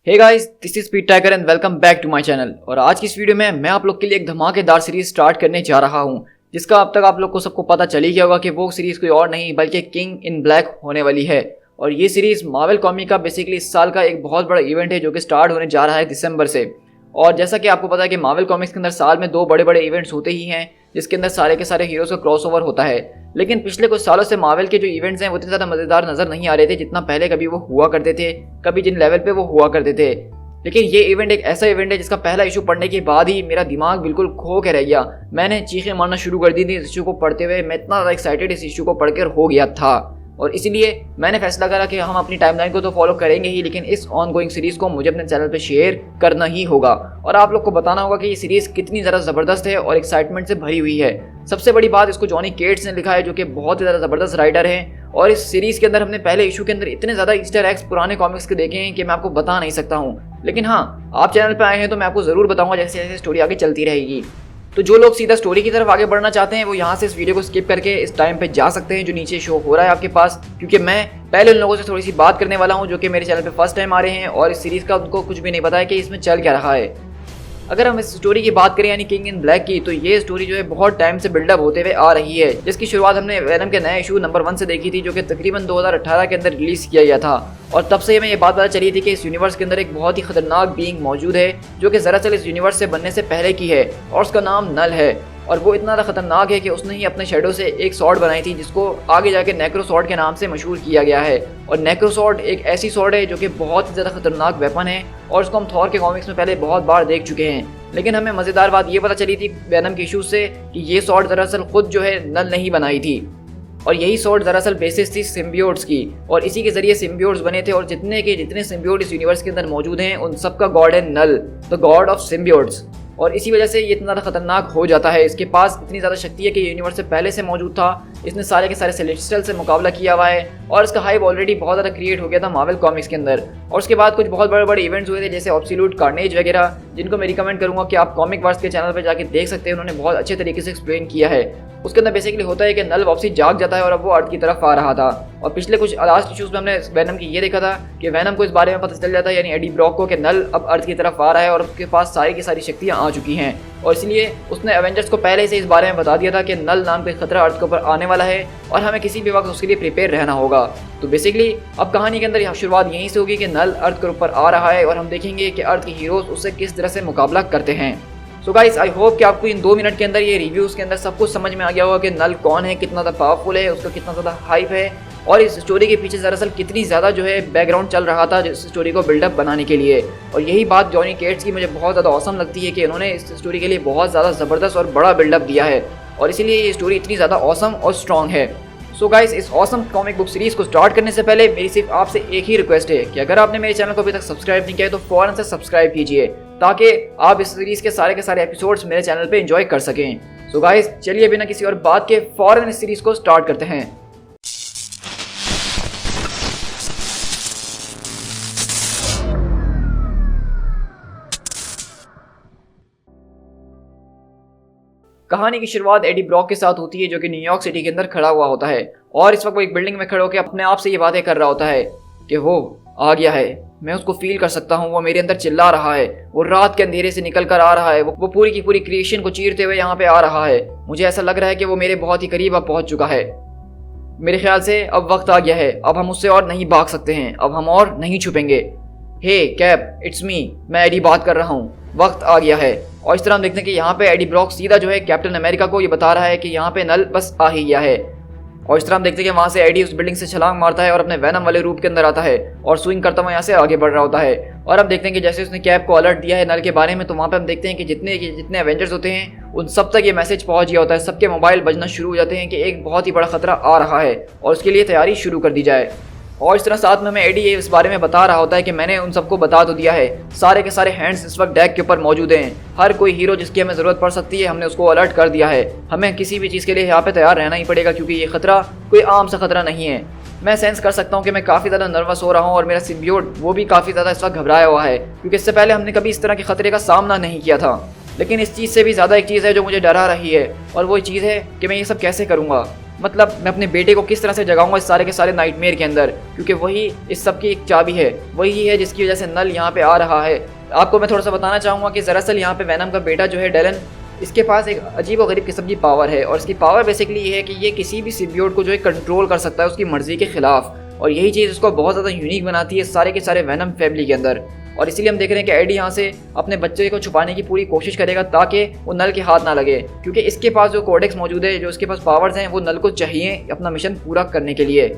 Hey guys, this is speed tiger and welcome back to my channel. और आज की इस वीडियो में मैं आप लोग के लिए एक धमाकेदार सीरीज स्टार्ट करने जा रहा हूं, जिसका अब तक आप लोग को सबको पता चल ही गया होगा कि वो सीरीज कोई और नहीं बल्कि किंग इन ब्लैक होने वाली है। और ये सीरीज मार्वल कॉमिक का बेसिकली इस साल का एक बहुत बड़ा इवेंट है जो कि स्टार्ट होने जा रहा है दिसंबर से। और जैसा कि आपको पता है कि मार्वल कॉमिक्स के अंदर साल में 2 बड़े बड़े इवेंट्स होते ही हैं, जिसके अंदर सारे के सारे हीरोज का क्रॉसओवर होता है। लेकिन पिछले कुछ सालों से मार्वल के जो इवेंट्स हैं वो इतने ज़्यादा मज़ेदार नज़र नहीं आ रहे थे जितना पहले कभी वो हुआ करते थे, कभी जिन लेवल पे वो हुआ करते थे। लेकिन ये इवेंट एक ऐसा इवेंट है जिसका पहला इशू पढ़ने के बाद ही मेरा दिमाग बिल्कुल खो के रह गया। मैंने चीखें मारना शुरू कर दी थी इस इशू को पढ़ते हुए। मैं इतना ज़्यादा एक्साइटेड इस इशू को पढ़कर हो गया था, और इसीलिए मैंने फैसला करा कि हम अपनी टाइमलाइन को तो फॉलो करेंगे ही, लेकिन इस ऑनगोइंग सीरीज़ को मुझे अपने चैनल पे शेयर करना ही होगा और आप लोग को बताना होगा कि ये सीरीज़ कितनी ज़्यादा ज़बरदस्त है और एक्साइटमेंट से भरी हुई है। सबसे बड़ी बात, इसको जॉनी केट्स ने लिखा है जो कि बहुत ही ज़्यादा ज़बरदस्त राइटर है। और इस सीरीज़ के अंदर हमने पहले इशू के अंदर इतने ज़्यादा ईस्टर एग्स पुराने कॉमिक्स के देखे हैं कि मैं आपको बता नहीं सकता हूँ। लेकिन हाँ, आप चैनल पर आए हैं तो मैं आपको ज़रूर बताऊँगा जैसे जैसे स्टोरी आगे चलती रहेगी। तो जो लोग सीधा स्टोरी की तरफ आगे बढ़ना चाहते हैं वो यहाँ से इस वीडियो को स्किप करके इस टाइम पे जा सकते हैं जो नीचे शो हो रहा है आपके पास, क्योंकि मैं पहले उन लोगों से थोड़ी सी बात करने वाला हूँ जो कि मेरे चैनल पे फर्स्ट टाइम आ रहे हैं और इस सीरीज़ का उनको कुछ भी नहीं पता है कि इसमें चल क्या रहा है। अगर हम इस स्टोरी की बात करें यानी किंग इन ब्लैक की, तो ये स्टोरी जो है बहुत टाइम से बिल्डअप होते हुए आ रही है, जिसकी शुरुआत हमने वेनम के नए इशू नंबर 1 से देखी थी जो कि तकरीबन 2018 के अंदर रिलीज किया गया था। और तब से हमें ये बात पता चली थी कि इस यूनिवर्स के अंदर एक बहुत ही खतरनाक बीइंग मौजूद है जो कि दरअसल इस यूनिवर्स से बनने से पहले की है, और उसका नाम नल है। और वो इतना ज़्यादा खतरनाक है कि उसने ही अपने शेडो से एक सॉर्ड बनाई थी जिसको आगे जाके नेक्रो सॉर्ड के नाम से मशहूर किया गया है। और नेक्रो सॉर्ड एक ऐसी सॉर्ड है जो कि बहुत ही ज़्यादा खतरनाक वेपन है और उसको हम थॉर के कॉमिक्स में पहले बहुत बार देख चुके हैं। लेकिन हमें मज़ेदार बात ये पता चली थी वेनम के इशूज़ से कि ये सॉर्ड दरअसल खुद जो है नल नहीं बनाई थी, और यही सॉर्ड दरअसल बेसिस थी सिम्बियोट्स की, और इसी के जरिए सिम्बियोट्स बने थे। और जितने सिम्बियोट इस यूनिवर्स के अंदर मौजूद हैं उन सबका गॉड है नल, द गॉड ऑफ सिम्बियोट्स। और इसी वजह से ये इतना ज़्यादा खतरनाक हो जाता है। इसके पास इतनी ज़्यादा शक्ति है कि ये यूनिवर्स से पहले से मौजूद था। इसने सारे के सारे सेलेस्टियल से मुकाबला किया हुआ है और इसका हाइप ऑलरेडी बहुत ज़्यादा क्रिएट हो गया था मार्वल कॉमिक्स के अंदर। और उसके बाद कुछ बहुत बड़े बड़े इवेंट्स हुए थे जैसे एब्सोल्यूट कार्नेज वगैरह, जिनको मैं रिकमेंड करूँगा कि आप कॉमिक वर्स के चैनल पर जाके देख सकते हैं। उन्होंने बहुत अच्छे तरीके से एक्सप्लेन किया है। उसके अंदर बेसिकली होता है कि नल वापसी जाग जाता है और अब वो अर्थ की तरफ आ रहा था। और पिछले कुछ लास्ट इशूज़ में हमने वैनम की ये देखा था कि वैनम को इस बारे में पता चल जाता है यानी एडी ब्रॉक को कि नल अब अर्थ की तरफ आ रहा है और उसके पास सारी की सारी शक्तियाँ आ चुकी हैं। और इसलिए उसने एवेंजर्स को पहले से इस बारे में बता दिया था कि नल नाम का खतरा अर्थ के ऊपर आने वाला है और हमें किसी भी वक्त उसके लिए प्रिपेयर रहना होगा। तो बेसिकली अब कहानी के अंदर शुरुआत यहीं से होगी कि नल अर्थ के ऊपर आ रहा है और हम देखेंगे कि अर्थ के हीरोज उससे किस तरह से मुकाबला करते हैं। सो गाइस, आई होप कि आपको इन 2 मिनट के अंदर ये रिव्यूज़ के अंदर सब कुछ समझ में आ गया होगा कि नल कौन है, कितना ज़्यादा पावरफुल है, उसका कितना ज़्यादा हाइप है और इस स्टोरी के पीछे दरअसल कितनी ज़्यादा जो है बैकग्राउंड चल रहा था इस स्टोरी को बिल्डअप बनाने के लिए। और यही बात जॉनी केट्स की मुझे बहुत ज़्यादा औसम लगती है कि उन्होंने इस स्टोरी के लिए बहुत ज़्यादा ज़बरदस्त और बड़ा बिल्डअप दिया है, और इसीलिए ये स्टोरी इतनी ज़्यादा औसम और स्ट्रॉन्ग है। सो गाइस, इस ऑसम कॉमिक बुक सीरीज़ को स्टार्ट करने से पहले मेरी सिर्फ आपसे एक ही रिक्वेस्ट है कि अगर आपने मेरे चैनल को अभी तक सब्सक्राइब नहीं किया है तो फ़ौरन से सब्सक्राइब कीजिए ताकि आप इस सीरीज़ के सारे एपिसोड्स मेरे चैनल पे एंजॉय कर सकें। सो गाइस, चलिए बिना किसी और बात के फ़ौरन इस सीरीज़ को स्टार्ट करते हैं। कहानी की शुरुआत एडी ब्रॉक के साथ होती है जो कि न्यूयॉर्क सिटी के अंदर खड़ा हुआ होता है, और इस वक्त वो एक बिल्डिंग में खड़े होकर अपने आप से ये बातें कर रहा होता है कि वो आ गया है, मैं उसको फील कर सकता हूँ, वो मेरे अंदर चिल्ला रहा है, वो रात के अंधेरे से निकल कर आ रहा है, वो पूरी की पूरी क्रिएशन को चीरते हुए यहाँ पे आ रहा है। मुझे ऐसा लग रहा है कि वो मेरे बहुत ही करीब अब पहुँच चुका है। मेरे ख्याल से अब वक्त आ गया है, अब हम उससे और नहीं भाग सकते हैं, अब हम और नहीं छुपेंगे। हे कैप, इट्स मी, मैं एडी बात कर रहा हूँ, वक्त आ गया है। और इस तरह हम देखते हैं कि यहाँ पे एडी ब्रॉक सीधा जो है कैप्टन अमेरिका को ये बता रहा है कि यहाँ पे नल बस आ ही गया है। और इस तरह हम देखते हैं कि वहाँ से एडी उस बिल्डिंग से छलांग मारता है और अपने वैनम वाले रूप के अंदर आता है और स्विंग करता हुआ यहाँ से आगे बढ़ रहा होता है। और हम देखते हैं कि जैसे उसने कैप को अलर्ट दिया है नल के बारे में, तो वहाँ पे हम देखते हैं कि जितने एवेंजर्स होते हैं उन सब तक ये मैसेज पहुँच गया होता है। सबके मोबाइल बजना शुरू हो जाते हैं कि एक बहुत ही बड़ा खतरा आ रहा है और उसके लिए तैयारी शुरू कर दी जाए। और इस तरह साथ में हमें एडी ये इस बारे में बता रहा होता है कि मैंने उन सबको बता तो दिया है, सारे के सारे हैंड्स इस वक्त डेक के ऊपर मौजूद हैं, हर कोई हीरो जिसकी हमें ज़रूरत पड़ सकती है हमने उसको अलर्ट कर दिया है। हमें किसी भी चीज़ के लिए यहाँ पे तैयार रहना ही पड़ेगा क्योंकि ये खतरा कोई आम सा खतरा नहीं है। मैं सेंस कर सकता हूँ कि मैं काफ़ी ज़्यादा नर्वस हो रहा हूँ और मेरा सिम्बियोट वो भी काफ़ी ज़्यादा इस वक्त घबराया हुआ है क्योंकि इससे पहले हमने कभी इस तरह के खतरे का सामना नहीं किया था। लेकिन इस चीज़ से भी ज़्यादा एक चीज़ है जो मुझे डरा रही है, और वो चीज़ है कि मैं ये सब कैसे करूँगा। मतलब मैं अपने बेटे को किस तरह से जगाऊंगा इस सारे के सारे नाइटमेयर के अंदर, क्योंकि वही इस सब की एक चाबी है, वही है जिसकी वजह से नल यहाँ पे आ रहा है। आपको मैं थोड़ा सा बताना चाहूँगा कि दरअसल यहाँ पे वैनम का बेटा जो है डेलन, इसके पास एक अजीब और गरीब किस्म की पावर है, और इसकी पावर बेसिकली ये है कि ये किसी भी सिम्बियोट को जो है कंट्रोल कर सकता है उसकी मर्जी के खिलाफ, और यही चीज़ उसको बहुत ज़्यादा यूनिक बनाती है सारे के सारे वैनम फैमिली के अंदर। और इसीलिए हम देख रहे हैं कि एडी यहाँ से अपने बच्चे को छुपाने की पूरी कोशिश करेगा ताकि वो नल के हाथ ना लगे, क्योंकि इसके पास जो कोडेक्स मौजूद है, जो इसके पास पावर्स हैं, वो नल को चाहिए अपना मिशन पूरा करने के लिए।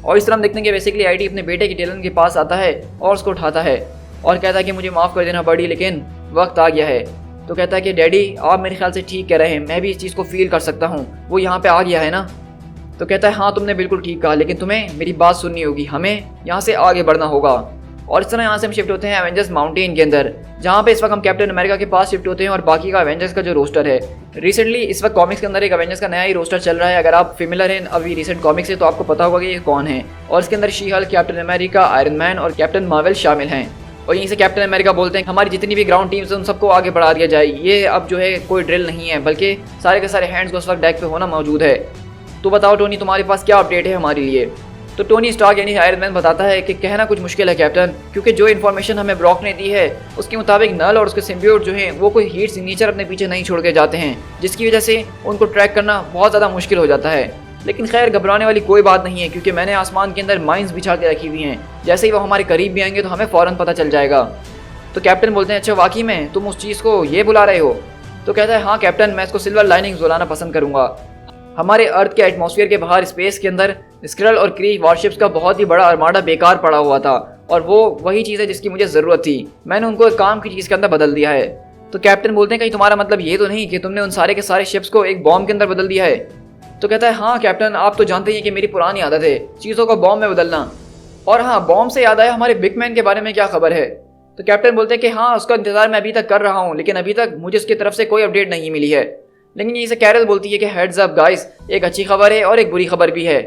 और इस तरह हम देखते हैं कि बेसिकली एडी अपने बेटे के डेलन के पास आता है और उसको उठाता है और कहता है कि मुझे माफ़ कर देना बड़ी, लेकिन वक्त आ गया है। तो कहता है कि डैडी आप मेरे ख्याल से ठीक कह रहे हैं, मैं भी इस चीज़ को फील कर सकता हूँ, वो यहाँ पे आ गया है ना। तो कहता है हाँ तुमने बिल्कुल ठीक कहा, लेकिन तुम्हें मेरी बात सुननी होगी, हमें यहाँ से आगे बढ़ना होगा। और इस तरह यहाँ से हम शिफ्ट होते हैं एवेंजर्स माउंटेन के अंदर, जहाँ पे इस वक्त हम कैप्टन अमेरिका के पास शिफ्ट होते हैं और बाकी का एवेंजर्स का जो रोस्टर है। रिसेंटली इस वक्त कॉमिक्स के अंदर एक एवेंजर्स का नया ही रोस्टर चल रहा है। अगर आप फेमिलर हैं अभी रिसेंट कॉमिक्स से तो आपको पता होगा कि ये कौन है। और इसके अंदर she Hulk, captain America, iron man और कैप्टन मार्वल शामिल हैं। और यहीं से कैप्टन अमेरिका बोलते हैं हमारी जितनी भी ग्राउंड टीम्स हैं उन सबको आगे बढ़ा दिया जाए, ये अब जो है कोई ड्रिल नहीं है, बल्कि सारे के सारे हैंड्स को उस वक्त डेक पे होना मौजूद है। तो बताओ टोनी तुम्हारे पास क्या अपडेट है हमारे लिए। तो टोनी स्टार्क यानी आयरन मैन बताता है कि कहना कुछ मुश्किल है कैप्टन, क्योंकि जो इन्फॉर्मेशन हमें ब्रॉक ने दी है उसके मुताबिक नल और उसके सिम्बियोट जो हैं वो कोई हीट सिग्नेचर अपने पीछे नहीं छोड़ के जाते हैं, जिसकी वजह से उनको ट्रैक करना बहुत ज़्यादा मुश्किल हो जाता है। लेकिन खैर घबराने वाली कोई बात नहीं है, क्योंकि मैंने आसमान के अंदर माइंस बिछा के रखी हुई हैं, जैसे ही वो हमारे करीब भी आएंगे तो हमें फ़ौरन पता चल जाएगा। तो कैप्टन बोलते हैं अच्छा वाकई में तुम उस चीज़ को ये बुला रहे हो। तो कहता है हाँ कैप्टन, मैं इसको सिल्वर लाइनिंग्स बुलाना पसंद करूँगा। हमारे अर्थ के एटमॉस्फेयर के बाहर स्पेस के अंदर स्क्रल और क्री वॉरशिप्स का बहुत ही बड़ा आर्माडा बेकार पड़ा हुआ था, और वो वही चीज़ है जिसकी मुझे ज़रूरत थी। मैंने उनको एक काम की चीज़ के अंदर बदल दिया है। तो कैप्टन बोलते हैं कहीं तुम्हारा मतलब ये तो नहीं कि तुमने उन सारे के सारे शिप्स को एक बॉम्ब के अंदर बदल दिया है। तो कहता है हाँ कैप्टन, आप तो जानते हैं कि मेरी पुरानी आदत है चीज़ों को बॉम्ब में बदलना। और हाँ, बॉम्ब से याद आया हमारे बिग मैन के बारे में क्या खबर है। तो कैप्टन बोलते हैं कि हाँ उसका इंतजार मैं अभी तक कर रहा हूँ, लेकिन अभी तक मुझे उसकी तरफ से कोई अपडेट नहीं मिली है। लेकिन यहीं से कैरल बोलती है कि हेड्स अप गाइस, एक अच्छी खबर है और एक बुरी खबर भी है।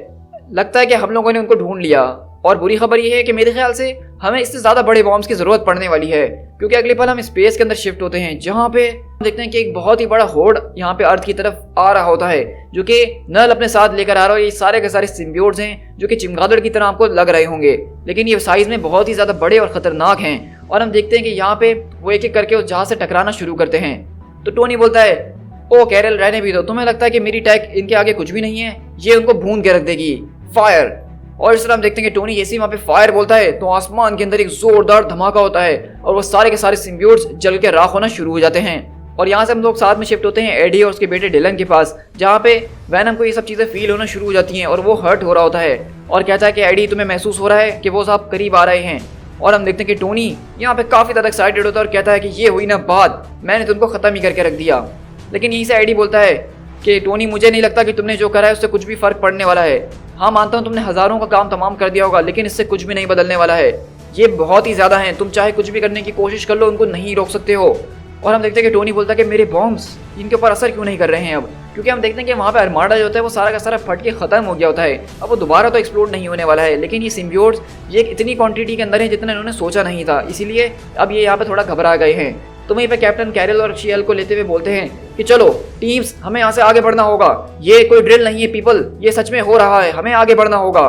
लगता है कि हम लोगों ने उनको ढूंढ लिया, और बुरी खबर ये है कि मेरे ख्याल से हमें इससे ज़्यादा बड़े बॉम्ब्स की ज़रूरत पड़ने वाली है, क्योंकि अगले पल हम स्पेस के अंदर शिफ्ट होते हैं, जहाँ पे देखते हैं कि एक बहुत ही बड़ा होड़ यहाँ पे अर्थ की तरफ आ रहा होता है, जो कि नल अपने साथ लेकर आ रहा है। ये सारे के सारे सिम्बियोट्स हैं जो कि चिमगादड़ की तरह आपको लग रहे होंगे, लेकिन ये साइज़ में बहुत ही ज़्यादा बड़े और ख़तरनाक हैं। और हम देखते हैं कि यहाँ पे वो एक एक करके उस जहाज से टकराना शुरू करते हैं। तो टोनी बोलता है ओ कैरल रहने भी दो, तुम्हें लगता है कि मेरी टैग इनके आगे कुछ भी नहीं है, ये उनको भून के रख देगी, फायर। और इस तरह हम देखते हैं कि टोनी जैसे ही वहाँ पे फायर बोलता है तो आसमान के अंदर एक जोरदार धमाका होता है, और वो सारे के सारे सिम्बियोट्स जल के राख होना शुरू हो जाते हैं। और यहाँ से हम लोग साथ में शिफ्ट होते हैं एडी और उसके बेटे डिलन के पास, जहाँ पे वैनम को ये सब चीज़ें फील होना शुरू हो जाती हैं और वो हर्ट हो रहा होता है, और कहता है कि एडी तुम्हें महसूस हो रहा है कि वो साहब करीब आ रहे हैं। और हम देखते हैं कि टोनी यहाँ पे काफ़ी ज़्यादा एक्साइटेड होता है और कहता है कि ये हुई ना बात, मैंने तुमको ख़त्म ही करके रख दिया। लेकिन यहीं से एडी बोलता है कि टोनी मुझे नहीं लगता कि तुमने जो करा है उससे कुछ भी फ़र्क पड़ने वाला है। हाँ मानता हूँ तुमने हज़ारों का काम तमाम कर दिया होगा, लेकिन इससे कुछ भी नहीं बदलने वाला है। ये बहुत ही ज़्यादा हैं, तुम चाहे कुछ भी करने की कोशिश कर लो उनको नहीं रोक सकते हो। और हम देखते हैं कि टोनी बोलता है कि मेरे बॉम्ब्स इनके ऊपर असर क्यों नहीं कर रहे हैं अब, क्योंकि हम देखते हैं कि वहाँ पे आर्माडा जो होता है वो सारा का सारा फट के ख़त्म हो गया होता है। अब वो दोबारा तो एक्सप्लोड नहीं होने वाला है, लेकिन ये सिम्बियोट्स ये एक इतनी क्वांटिटी के अंदर है जितना इन्होंने सोचा नहीं था, इसीलिए अब ये यहाँ पे थोड़ा घबरा गए हैं। तो वहीं पे कैप्टन कैरल और शी हल्क को लेते हुए बोलते हैं कि चलो टीम्स, हमें यहाँ से आगे बढ़ना होगा, ये कोई ड्रिल नहीं है पीपल, ये सच में हो रहा है, हमें आगे बढ़ना होगा।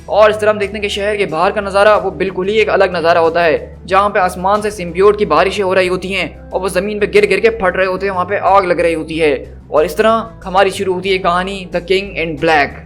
और इस तरह हम देखते हैं कि शहर के बाहर का नज़ारा वो बिल्कुल ही एक अलग नज़ारा होता है, जहाँ पे आसमान से सिम्बियोट की बारिशें हो रही होती हैं और वो ज़मीन पे गिर गिर के फट रहे होते हैं, वहाँ पे आग लग रही होती है। और इस तरह हमारी शुरू होती है कहानी द किंग इन ब्लैक।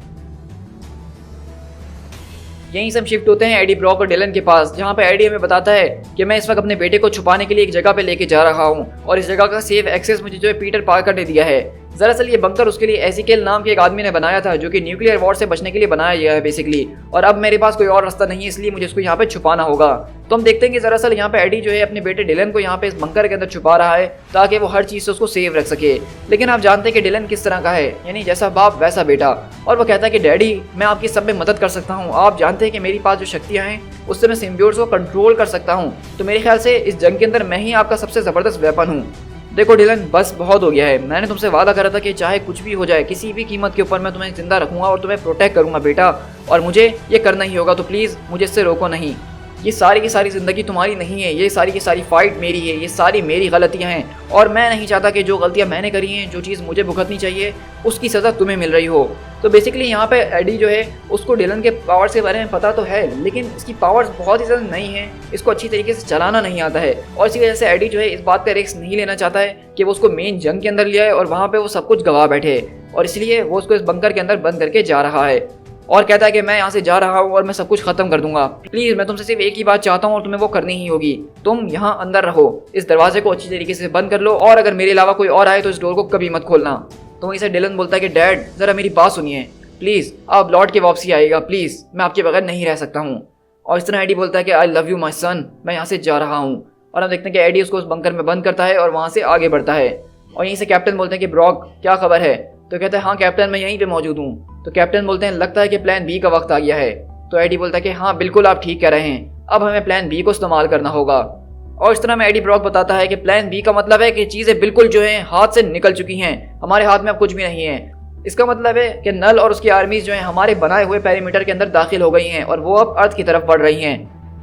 यहीं से हम शिफ्ट होते हैं एडी ब्रॉक और डिलन के पास, जहाँ पे एडी हमें बताता है कि मैं इस वक्त अपने बेटे को छुपाने के लिए एक जगह पे लेके जा रहा हूँ, और इस जगह का सेफ एक्सेस मुझे जो है पीटर पार्कर ने दिया है। दरअसल ये बंकर उसके लिए एसिकेल नाम के एक आदमी ने बनाया था, जो कि न्यूक्लियर वॉर से बचने के लिए बनाया गया है बेसिकली, और अब मेरे पास कोई और रास्ता नहीं है, इसलिए मुझे इसको यहाँ पे छुपाना होगा। तो हम देखते हैं कि दरअसल यहाँ पे एडी जो है अपने बेटे डिलन को यहाँ पे इस बंकर के अंदर छुपा रहा है, ताकि वो हर चीज़ से उसको सेव रख सके। लेकिन आप जानते हैं कि डिलन किस तरह का है, यानी जैसा बाप वैसा बेटा, और वो कहता है कि डैडी मैं आपकी सब में मदद कर सकता हूँ, आप जानते हैं कि मेरे पास जो शक्तियाँ हैं उससे मैं सिम्बियोट्स को कंट्रोल कर सकता हूँ, तो मेरे ख्याल से इस जंग के अंदर मैं ही आपका सबसे ज़बरदस्त वेपन हूँ। देखो डिलन, बस बहुत हो गया है, मैंने तुमसे वादा करा था कि चाहे कुछ भी हो जाए, किसी भी कीमत के ऊपर मैं तुम्हें जिंदा रखूंगा और तुम्हें प्रोटेक्ट करूंगा बेटा, और मुझे ये करना ही होगा, तो प्लीज़ मुझे इससे रोको नहीं। ये सारी की सारी ज़िंदगी तुम्हारी नहीं है, ये सारी की सारी फाइट मेरी है, ये सारी मेरी गलतियाँ हैं और मैं नहीं चाहता कि जो गलतियाँ मैंने करी हैं, जो चीज़ मुझे भुगतनी चाहिए उसकी सज़ा तुम्हें मिल रही हो। तो बेसिकली यहाँ पे एडी जो है उसको डिलन के पावर्स के बारे में पता तो है, लेकिन इसकी पावर्स बहुत ही ज़्यादा नहीं है, इसको अच्छी तरीके से चलाना नहीं आता है और इसी वजह से एडी जो है इस बात का रिस्क नहीं लेना चाहता है कि वो उसको मेन जंग के अंदर ले आए और वहाँ पे वो सब कुछ गवा बैठे, और इसलिए वो उसको इस बंकर के अंदर बंद करके जा रहा है और कहता है कि मैं यहाँ से जा रहा हूँ और मैं सब कुछ खत्म कर दूंगा। प्लीज़ मैं तुमसे सिर्फ एक ही बात चाहता हूँ और तुम्हें वो करनी ही होगी, तुम यहाँ अंदर रहो, इस दरवाजे को अच्छी तरीके से बंद कर लो और अगर मेरे अलावा कोई और आए तो इस डोर को कभी मत खोलना। तो वहीं से डिलन बोलता है कि डैड ज़रा मेरी बात सुनिए, प्लीज़ आप लौट के वापसी आइएगा, प्लीज़ मैं आपके बगैर नहीं रह सकता हूँ। और इस तरह एडी बोलता है कि आई लव यू माई सन, मैं यहाँ से जा रहा हूँ। और हम देखते हैं कि एडी उसको उस बंकर में बंद करता है और वहाँ से आगे बढ़ता है। और यहीं से कैप्टन बोलते हैं कि ब्रॉक क्या खबर है? तो कहता है हाँ कैप्टन मैं यहीं पे मौजूद हूँ। तो कैप्टन बोलते हैं लगता है कि प्लान बी का वक्त आ गया है। तो एडी बोलता है कि हाँ बिल्कुल आप ठीक कह रहे हैं, अब हमें प्लान बी को इस्तेमाल करना होगा। और इस तरह में एडी ब्रॉक बताता है कि प्लान बी का मतलब है कि चीज़ें बिल्कुल जो हैं हाथ से निकल चुकी हैं, हमारे हाथ में अब कुछ भी नहीं है। इसका मतलब है कि नल और उसकी आर्मीज जो हैं हमारे बनाए हुए पेरीमीटर के अंदर दाखिल हो गई हैं और वो अब अर्थ की तरफ बढ़ रही हैं।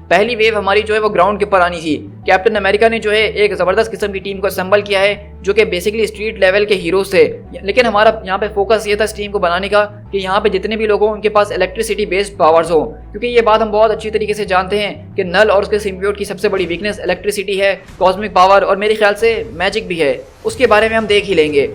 पहली वेव हमारी जो है वो ग्राउंड के ऊपर आनी थी। कैप्टन अमेरिका ने जो है एक ज़बरदस्त किस्म की टीम को असेंबल किया है जो कि बेसिकली स्ट्रीट लेवल के हीरोज थे, लेकिन हमारा यहाँ पे फोकस ये था इस टीम को बनाने का कि यहाँ पे जितने भी लोग हों उनके पास इलेक्ट्रिसिटी बेस्ड पावर्स हो, क्योंकि ये बात हम बहुत अच्छी तरीके से जानते हैं कि नल और उसके सिम्बियोट की सबसे बड़ी वीकनेस इलेक्ट्रिसिटी है, कॉस्मिक पावर और मेरे ख्याल से मैजिक भी है, उसके बारे में हम देख ही लेंगे।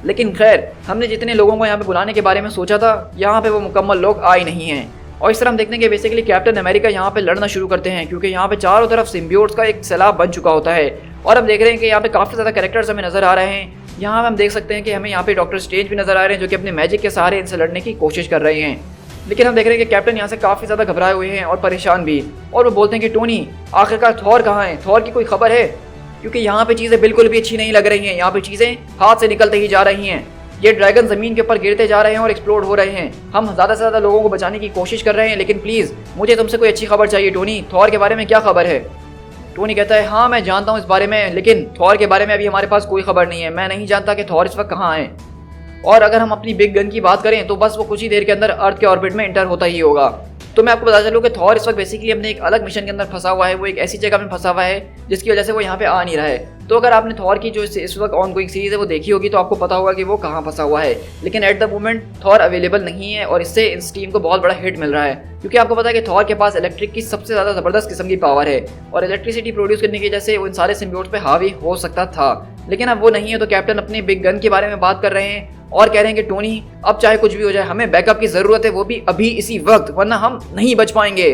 लेकिन खैर हमने जितने लोगों को यहाँ पे बुलाने के बारे में सोचा था यहाँ पे वो मुकम्मल लोग आए नहीं हैं। और इस तरह हम देखते हैं कि बेसिकली कैप्टन अमेरिका यहाँ पे लड़ना शुरू करते हैं क्योंकि यहाँ पे चारों तरफ सिम्बियोट्स का एक सैलाब बन चुका होता है। और हम देख रहे हैं कि यहाँ पे काफ़ी ज़्यादा कैरेक्टर्स हमें नजर आ रहे हैं। यहाँ हम देख सकते हैं कि हमें यहाँ पे डॉक्टर स्ट्रेंज भी नजर आ रहे हैं जो कि अपने मैजिक के सहारे इनसे लड़ने की कोशिश कर रहे हैं। लेकिन हम देख रहे हैं कि कैप्टन यहाँ से काफ़ी ज़्यादा घबराए हुए हैं और परेशान भी, और वो बोलते हैं कि टोनी आखिरकार थॉर कहाँ है, थॉर की कोई खबर है? क्योंकि यहाँ पे चीज़ें बिल्कुल भी अच्छी नहीं लग रही हैं, यहाँ पे चीज़ें हाथ से निकलते ही जा रही हैं। ये ड्रैगन ज़मीन के ऊपर गिरते जा रहे हैं और एक्सप्लोड हो रहे हैं। हम ज़्यादा से ज़्यादा लोगों को बचाने की कोशिश कर रहे हैं, लेकिन प्लीज़ मुझे तुमसे कोई अच्छी खबर चाहिए टोनी, थॉर के बारे में क्या खबर है? टोनी कहता है हाँ मैं जानता हूँ इस बारे में, लेकिन थॉर के बारे में अभी हमारे पास कोई खबर नहीं है, मैं नहीं जानता कि थॉर इस वक्त कहाँ है। और अगर हम अपनी बिग गन की बात करें तो बस वो कुछ ही देर के अंदर अर्थ के ऑर्बिट में इंटर होता ही होगा। तो मैं आपको बता चलूँ कि थॉर इस वक्त बेसिकली अपने एक अलग मिशन के अंदर फंसा हुआ है, वो एक ऐसी जगह में फंसा हुआ है जिसकी वजह से वो यहाँ पे आ नहीं रहा है। तो अगर आपने थॉर की जो इस वक्त ऑन गोइंग सीरीज है वो देखी होगी तो आपको पता होगा कि वो कहाँ फंसा हुआ है, लेकिन at the moment Thor available नहीं है और इससे इस टीम को बहुत बड़ा हिट मिल रहा है क्योंकि आपको पता है कि थॉर के पास इलेक्ट्रिक की सबसे ज़्यादा ज़बरदस्त किस्म की पावर है और इलेक्ट्रिसिटी प्रोड्यूस करने की वजह से वो इन सारे सिम्बियोट्स पे हावी हो सकता था, लेकिन अब वो नहीं है। तो कैप्टन अपनी बिग गन के बारे में बात कर रहे हैं और कह रहे हैं कि टोनी अब चाहे कुछ भी हो जाए हमें बैकअप की ज़रूरत है, वो भी अभी इसी वक्त, वरना हम नहीं बच पाएंगे।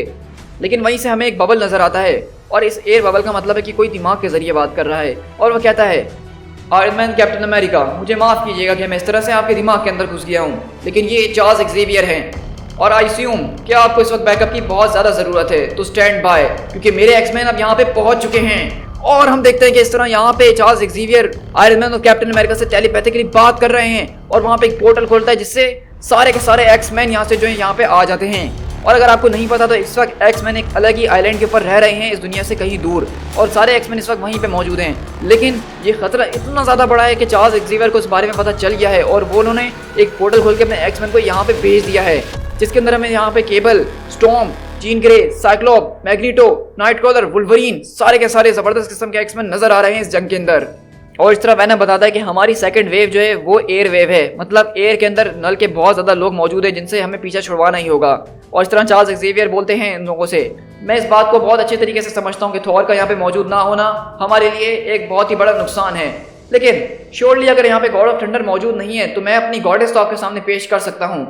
लेकिन वहीं से हमें एक बबल नज़र आता है और इस एयर बबल का मतलब है कि कोई दिमाग के जरिए बात कर रहा है और वो कहता है आयरन मैन कैप्टन अमेरिका मुझे माफ़ कीजिएगा कि मैं इस तरह से आपके दिमाग के अंदर घुस गया हूँ, लेकिन ये चार्ल्स एक्सेवियर हैं और आई अस्यूम कि आपको इस वक्त बैकअप की बहुत ज़्यादा ज़रूरत है, तो स्टैंड बाय क्योंकि मेरे एक्समैन अब यहाँ पे पहुँच चुके हैं। और हम देखते हैं कि इस तरह यहाँ पे चार्ल्स एक्सेवियर आयरन मैन और कैप्टन अमेरिका से टेलीपैथिकली बात कर रहे हैं और वहाँ पे एक पोर्टल खोलता है जिससे सारे के सारे एक्समैन यहाँ से जो है यहाँ पे आ जाते हैं। और अगर आपको नहीं पता तो इस वक्त एक्समैन एक अलग ही आइलैंड के ऊपर रह रहे हैं इस दुनिया से कहीं दूर, और सारे एक्समैन इस वक्त वहीं पे मौजूद हैं। लेकिन ये खतरा इतना ज़्यादा बड़ा है कि चार्ल्स एक्सेवियर को इस बारे में पता चल गया है और वो उन्होंने एक पोर्टल खोल के अपने एक्समैन को यहाँ पे भेज दिया है जिसके अंदर हमें यहाँ पे cable, storm, Jean Grey, Cyclops, magneto, Nightcrawler, Wolverine सारे के सारे ज़बरदस्त किस्म के एक्समैन नजर आ रहे हैं इस जंग के अंदर। और इस तरह वैनम बताता है कि हमारी सेकंड वेव जो है वो एयर वेव है, मतलब एयर के अंदर नल के बहुत ज़्यादा लोग मौजूद हैं जिनसे हमें पीछा छुड़वाना ही होगा। और इस तरह चार्ल्स एक्सेवियर बोलते हैं इन लोगों से, मैं इस बात को बहुत अच्छे तरीके से समझता हूँ कि थॉर का यहाँ पे मौजूद ना होना हमारे लिए एक बहुत ही बड़ा नुकसान है, लेकिन श्योरली अगर यहाँ पे गॉड ऑफ थंडर मौजूद नहीं है तो मैं अपनी गॉडेस तो आपके सामने पेश कर सकता हूँ।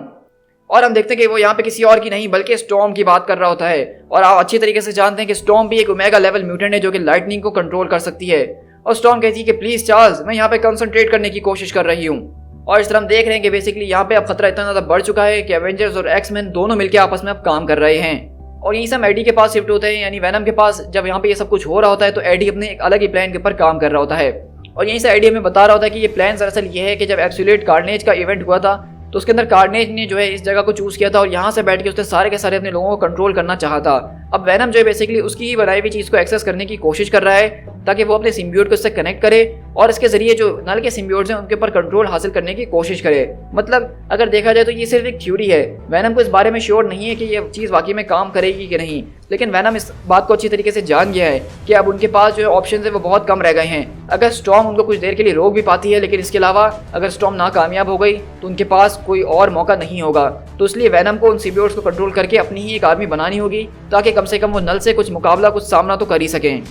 और हम देखते हैं कि वो यहाँ पे किसी और की नहीं बल्कि स्टॉर्म की बात कर रहा होता है और आप अच्छी तरीके से जानते हैं कि स्टॉर्म भी एक ओमेगा लेवल म्यूटेंट है जो कि लाइटनिंग को कंट्रोल कर सकती है। और स्टॉर्म कहती है कि प्लीज चार्ल्स मैं यहाँ पे कंसंट्रेट करने की कोशिश कर रही हूँ। और इस तरह हम देख रहे हैं कि बेसिकली यहाँ पे अब खतरा इतना ज़्यादा बढ़ चुका है कि एवेंजर्स और एक्समैन दोनों मिलकर आपस में अब काम कर रहे हैं। और यहीं से हम एडी के पास शिफ्ट होते हैं, यानी वैनम के पास। जब यहाँ पे ये सब कुछ हो रहा होता है तो एडी अपने एक अलग ही प्लान के ऊपर काम कर रहा होता है और यहीं से एडी हमें बता रहा होता है कि ये प्लान दरअसल ये है कि जब एब्सोल्यूट कार्नेज का इवेंट हुआ था तो उसके अंदर कार्नेज ने जो है इस जगह को चूज़ किया था और यहाँ से बैठ के उसने सारे के सारे अपने लोगों को कंट्रोल करना चाहा था। अब वैनम जो है बेसिकली उसकी ही बनाई हुई चीज़ को एक्सेस करने की कोशिश कर रहा है ताकि वो अपने सिम्बियोट को इससे कनेक्ट करे और इसके जरिए जो नल के सिम्बियोट्स हैं उनके ऊपर कंट्रोल हासिल करने की कोशिश करे। मतलब अगर देखा जाए तो ये सिर्फ एक थ्योरी है, वैनम को इस बारे में श्योर नहीं है कि ये चीज़ वाकई में काम करेगी कि नहीं, लेकिन वैनम इस बात को अच्छी तरीके से जान गया है कि अब उनके पास जो ऑप्शन है वो बहुत कम रह गए हैं। अगर स्टॉर्म उनको कुछ देर के लिए रोक भी पाती है, लेकिन इसके अलावा अगर स्टॉर्म नाकामयाब हो गई तो उनके पास कोई और मौका नहीं होगा। तो इसलिए वैनम को उन सिम्बियोट्स को कंट्रोल करके अपनी ही एक आर्मी बनानी होगी ताकि कम से कम वो नल से कुछ मुकाबला, कुछ सामना तो कर ही सकें।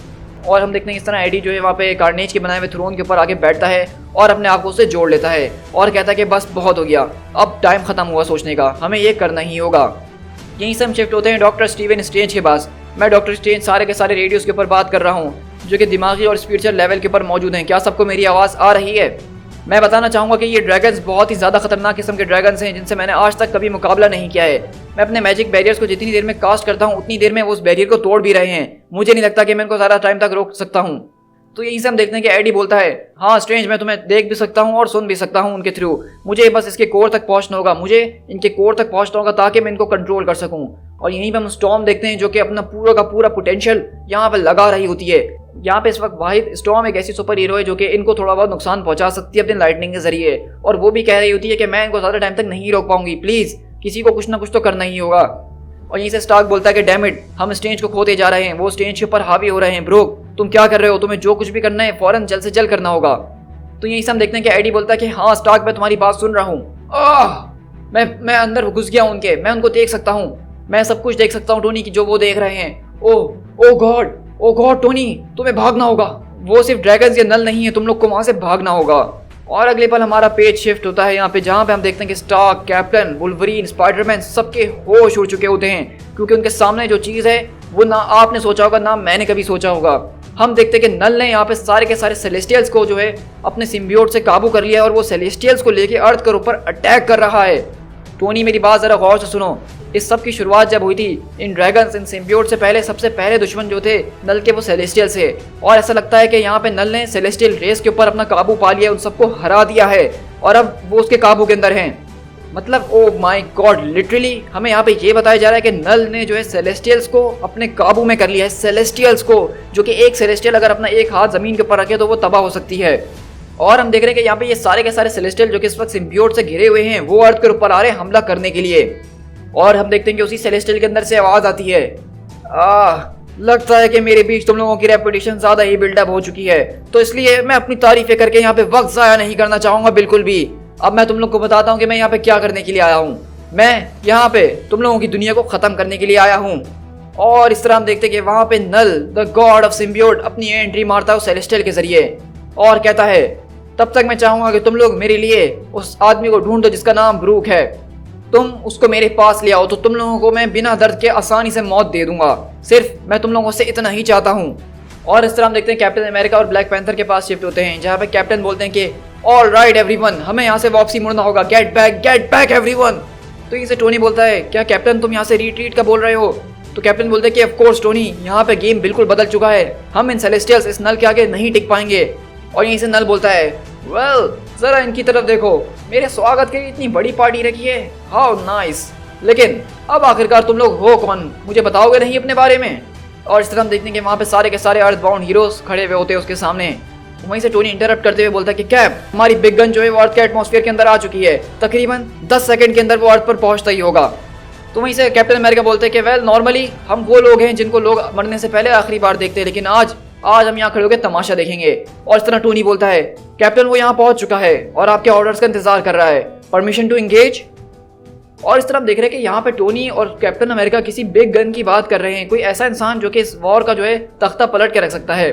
और हम देखते हैं इस तरह एडी जो है वहाँ पे कार्नेज के बनाए हुए थ्रोन के ऊपर आके बैठता है और अपने आप को उससे जोड़ लेता है और कहता है कि बस बहुत हो गया, अब टाइम खत्म हुआ सोचने का, हमें ये करना ही होगा। यहीं से हम शिफ्ट होते हैं डॉक्टर स्टीवन स्ट्रेंज के पास। मैं डॉक्टर स्ट्रेंज सारे के सारे रेडियोस के ऊपर बात कर रहा हूँ जो कि दिमागी और स्पिरिचुअल लेवल के ऊपर मौजूद हैं। क्या सबको मेरी आवाज़ आ रही है? मैं बताना चाहूँगा कि ये ड्रैगन्स बहुत ही ज़्यादा खतरनाक किस्म के ड्रैगन्स हैं जिनसे मैंने आज तक कभी मुकाबला नहीं किया है। मैं अपने मैजिक बैरियर्स को जितनी देर में कास्ट करता हूँ उतनी देर में वो उस बैरियर को तोड़ भी रहे हैं। मुझे नहीं लगता कि मैं इनको ज़्यादा टाइम तक रोक सकता हूँ। तो यहीं से हम देखते हैं कि एडी बोलता है, हाँ स्ट्रेंज, मैं तुम्हें देख भी सकता हूँ और सुन भी सकता हूँ उनके थ्रू। मुझे बस इसके कोर तक पहुँचना होगा, मुझे इनके कोर तक पहुँचना होगा ताकि मैं इनको कंट्रोल कर सकूँ। और यहीं पर हम स्टॉर्म देखते हैं जो कि अपना पूरा का पूरा पोटेंशियल यहाँ पर लगा रही होती है। यहाँ पे इस वक्त वाहिद स्टॉर्म एक ऐसी सुपर हीरो है जो कि इनको थोड़ा बहुत नुकसान पहुंचा सकती है अपनी लाइटनिंग के जरिए, और वो भी कह रही होती है कि मैं इनको ज़्यादा टाइम तक नहीं रोक पाऊंगी, प्लीज़ किसी को कुछ ना कुछ तो करना ही होगा। और यहीं से स्टार्क बोलता है कि डैम इट, हम स्टेज को खोते जा रहे हैं, वो स्टेज के ऊपर हावी हो रहे हैं। ब्रोक, तुम क्या कर रहे हो? तुम्हें जो कुछ भी करना है फौरन जल्द से जल्द करना होगा। तो यहीं से हम देखते हैं कि एडी बोलता है कि हाँ स्टार्क, मैं तुम्हारी बात सुन रहा हूँ। मैं अंदर घुस गया उनके, मैं उनको देख सकता हूँ, मैं सब कुछ देख सकता हूँ टोनी की जो वो देख रहे हैं। ओ गॉड टोनी, तुम्हें भागना होगा, वो सिर्फ ड्रैगन्स या नल नहीं है, तुम लोग को वहां से भागना होगा। और अगले पल हमारा पेज शिफ्ट होता है यहाँ पे, जहाँ पे हम देखते हैं कि स्टार्क, कैप्टन, वुल्वरीन, स्पाइडरमैन सबके होश उड़ चुके होते हैं, क्योंकि उनके सामने जो चीज़ है वो ना आपने सोचा होगा ना मैंने कभी सोचा होगा। हम देखते हैं कि नल ने यहाँ पे सारे के सारे सेलेस्टियल्स को जो है अपने सिम्बियोट से काबू कर लिया है और वो सेलेस्टियल्स को लेके अर्थ के ऊपर अटैक कर रहा है। टोनी मेरी बात ज़रा गौर से सुनो, इस सब की शुरुआत जब हुई थी इन ड्रैगन्स, इन सिम्बियोट से पहले सबसे पहले दुश्मन जो थे नल के वो सेलेस्टियल्स है। और ऐसा लगता है कि यहाँ पे नल ने सेलेस्टियल रेस के ऊपर अपना काबू पा लिया, उन सबको हरा दिया है और अब वो उसके काबू के अंदर हैं। मतलब ओ माय गॉड, लिटरली हमें यहाँ पे ये बताया जा रहा है कि नल ने जो है सेलेस्टियल्स को अपने काबू में कर लिया है। सेलेस्टियल्स को, जो कि एक सेलेस्टियल अगर अपना एक हाथ ज़मीन के ऊपर रखे तो वो तबाह हो सकती है। और हम देख रहे हैं कि यहाँ पे ये सारे के सारे सेलेस्टियल जो कि इस वक्त सिम्बियोट से घिरे हुए हैं वो अर्थ के ऊपर आ रहे हैं हमला करने के लिए। और हम देखते हैं कि उसी सेलेस्टियल के अंदर से आवाज़ आती है, लगता है कि मेरे बीच तुम लोगों की रेपुटेशन ज़्यादा ही बिल्डअप हो चुकी है, तो इसलिए मैं अपनी तारीफें करके यहाँ पे वक्त ज़ाया नहीं करना चाहूँगा बिल्कुल भी। अब मैं तुम लोग को बताता हूँ कि मैं यहाँ पे क्या करने के लिए आया हूँ। मैं यहाँ पे तुम लोगों की दुनिया को ख़त्म करने के लिए आया हूँ। और इस तरह हम देखते हैं कि वहाँ पे नल, द गॉड ऑफ सिम्बियोट, अपनी एंट्री मारता है उस सेलेस्टियल के जरिए और कहता है, तब तक मैं चाहूँगा कि तुम लोग मेरे लिए उस आदमी को ढूंढ दो जिसका नाम ब्रूक है, तुम उसको मेरे पास ले आओ तो तुम लोगों को मैं बिना दर्द के आसानी से मौत दे दूंगा, सिर्फ मैं तुम लोगों से इतना ही चाहता हूँ। और इस तरह हम देखते हैं कैप्टन अमेरिका और ब्लैक पैंथर के पास शिफ्ट होते हैं, जहाँ पे कैप्टन बोलते हैं कि ऑल राइट एवरीवन, हमें यहाँ से वापसी मुड़ना होगा, गेट बैक एवरीवन। तो इसे टोनी बोलता है, क्या कैप्टन तुम यहाँ से रिट्रीट का बोल रहे हो? तो कैप्टन बोलते हैं कि ऑफ कोर्स टोनी, यहाँ पे गेम बिल्कुल बदल चुका है, हम इन सेलेस्टियल्स, इस नल के आगे नहीं टिक पाएंगे। और यहीं से नल बोलता है, वेल जरा इनकी तरफ देखो, मेरे स्वागत के लिए इतनी बड़ी पार्टी रखी है, हाउ नाइस, लेकिन अब आखिरकार तुम लोग हो कौन, मुझे बताओगे नहीं अपने बारे में? और इस तरह हम देखते हैं कि वहाँ पे सारे के सारे अर्थ बाउंड हीरोज खड़े हुए होते हैं उसके सामने। वहीं से टोनी इंटरप्ट करते हुए बोलता है कि कैप, हमारी बिग गन जो है वो अर्थ के एटमॉस्फेयर के अंदर आ चुकी है, तकरीबन 10 सेकंड के अंदर वो अर्थ पर पहुंचता ही होगा। तो वहीं से कैप्टन अमेरिका बोलते हैं कि वेल नॉर्मली हम वो लोग हैं जिनको लोग मरने से पहले आखिरी बार देखते हैं, लेकिन आज हम यहाँ खड़े होकर तमाशा देखेंगे। और इस तरह टोनी बोलता है, कैप्टन वो यहाँ पहुंच चुका है और आपके ऑर्डर्स का इंतजार कर रहा है, परमिशन टू एंगेज। और इस तरह हम देख रहे हैं कि यहाँ पे टोनी और कैप्टन अमेरिका किसी बिग गन की बात कर रहे हैं, कोई ऐसा इंसान जो कि इस वॉर का जो है तख्ता पलट के रख सकता है।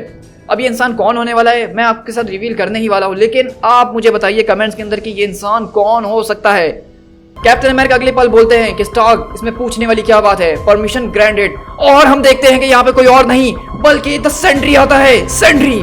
अब ये इंसान कौन होने वाला है मैं आपके साथ रिवील करने ही वाला हूँ, लेकिन आप मुझे बताइए कमेंट्स के अंदर कि ये इंसान कौन हो सकता है। कैप्टन अमेरिका अगले पल बोलते हैं कि स्टार्क, इसमें पूछने वाली क्या बात है, परमिशन ग्रांटेड। और हम देखते हैं कि यहाँ पे कोई और नहीं बल्कि द सेंट्री आता है, सेंट्री।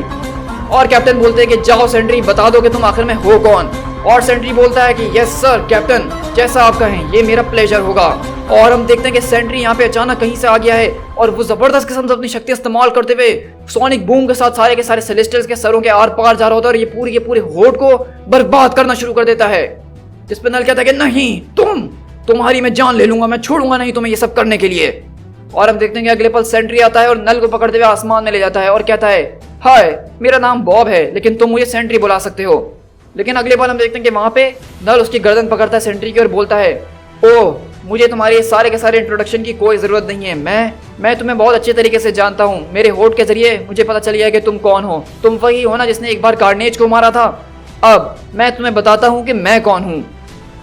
और कैप्टन बोलते हैं कि जाओ सेंट्री, बता दो कि तुम आखिर में हो कौन। और सेंट्री बोलता है कि यस सर कैप्टन, जैसा आप कहें ये मेरा प्लेजर होगा। और हम देखते हैं कि सेंट्री यहाँ पे अचानक कहीं से आ गया है और वो जबरदस्त किस्म से अपनी शक्ति इस्तेमाल करते हुए सोनिक बूम के साथ सारे के सारे सेलेस्टियल्स के सरों के आर पार जा रहा होता है और ये पूरे होड को बर्बाद करना शुरू कर देता है। जिस पे नल कहता है कि नहीं, तुम्हारी मैं जान ले लूंगा, मैं छोड़ूंगा नहीं तुम्हें ये सब करने के लिए। और हम देखते हैं कि अगले पल सेंट्री आता है और नल को पकड़ते हुए आसमान में ले जाता है और कहता है, हाय, मेरा नाम बॉब है, लेकिन तुम मुझे सेंट्री बुला सकते हो। लेकिन अगले बार हम देखते हैं कि वहां पे नल उसकी गर्दन पकड़ता है सेंट्री की और बोलता है, ओह, मुझे तुम्हारे सारे के सारे इंट्रोडक्शन की कोई जरूरत नहीं है। मैं तुम्हें बहुत अच्छे तरीके से जानता हूँ। मेरे होठ के जरिए मुझे पता चल गया कि तुम कौन हो। तुम वही हो ना जिसने एक बार कार्नेज को मारा था। अब मैं तुम्हें बताता हूँ कि मैं कौन हूँ।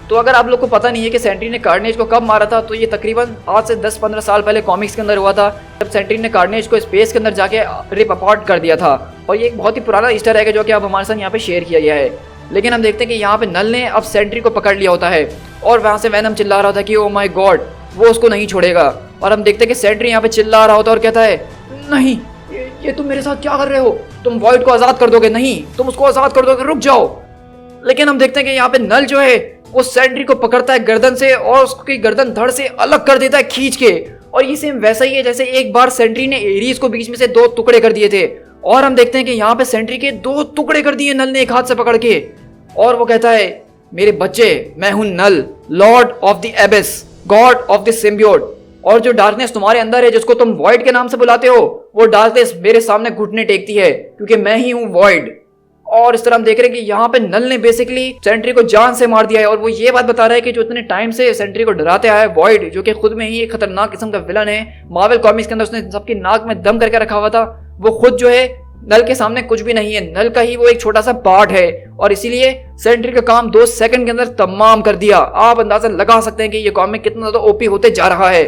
तो अगर आप लोग को पता नहीं है कि सेंट्री ने कार्नेज को कब मारा था, तो ये तकरीबन आज से 10-15 साल पहले कॉमिक्स के अंदर हुआ था, जब सेंट्री ने कार्नेज को स्पेस के अंदर जाके रिप अपार्ट कर दिया था। और ये एक बहुत ही पुराना ईस्टर एग है जो कि अब हमारे साथ यहाँ पे शेयर किया गया है। लेकिन हम देखते हैं कि यहाँ पे नल ने अब सेंट्री को पकड़ लिया होता है और वहाँ से वैनम चिल्ला रहा था कि ओ माय गॉड, वो उसको नहीं छोड़ेगा। और हम देखते हैं कि सेंट्री यहाँ पे चिल्ला रहा होता है और कहता है, नहीं, ये तुम मेरे साथ क्या कर रहे हो? तुम वॉइड को आज़ाद कर दोगे? नहीं, तुम उसको आज़ाद कर दोगे, रुक जाओ। लेकिन हम देखते हैं कि यहाँ पे नल जो है वो सेंट्री को पकड़ता है गर्दन से और उसकी गर्दन धड़ से अलग कर देता है खींच के। और ये सेम वैसा ही है जैसे एक बार सेंट्री ने एरीज को बीच में से 2 टुकड़े कर दिए थे। और हम देखते हैं कि यहाँ पे सेंट्री के 2 टुकड़े कर दिए नल ने एक हाथ से पकड़ के। और वो कहता है, मेरे बच्चे, मैं हूं Knull, lord of the abyss, god of the symbiote. और जो डार्कनेस तुम्हारे अंदर है, जिसको तुम वॉइड के नाम से बुलाते हो, वो डार्कनेस मेरे सामने घुटने टेकती है क्योंकि मैं ही हूं वॉइड। और इस तरह हम देख रहे हैं कि यहाँ पे नल ने बेसिकली सेंट्री को जान से मार दिया है। और वो ये बात बता रहा है कि जो इतने टाइम से सेंट्री को डराते आया है वॉइड, जो कि खुद में ही एक खतरनाक किस्म का विलन है, मार्वल कॉमिक्स के अंदर उसने सबकी नाक में दम करके रखा हुआ था, वो खुद जो है नल के सामने कुछ भी नहीं है। नल का ही वो एक छोटा सा पार्ट है और इसीलिए सेंट्री का काम 2 सेकंड के अंदर तमाम कर दिया। आप अंदाजा लगा सकते हैं कि ये कॉमिक कितना ज्यादा ओपी होते जा रहा है।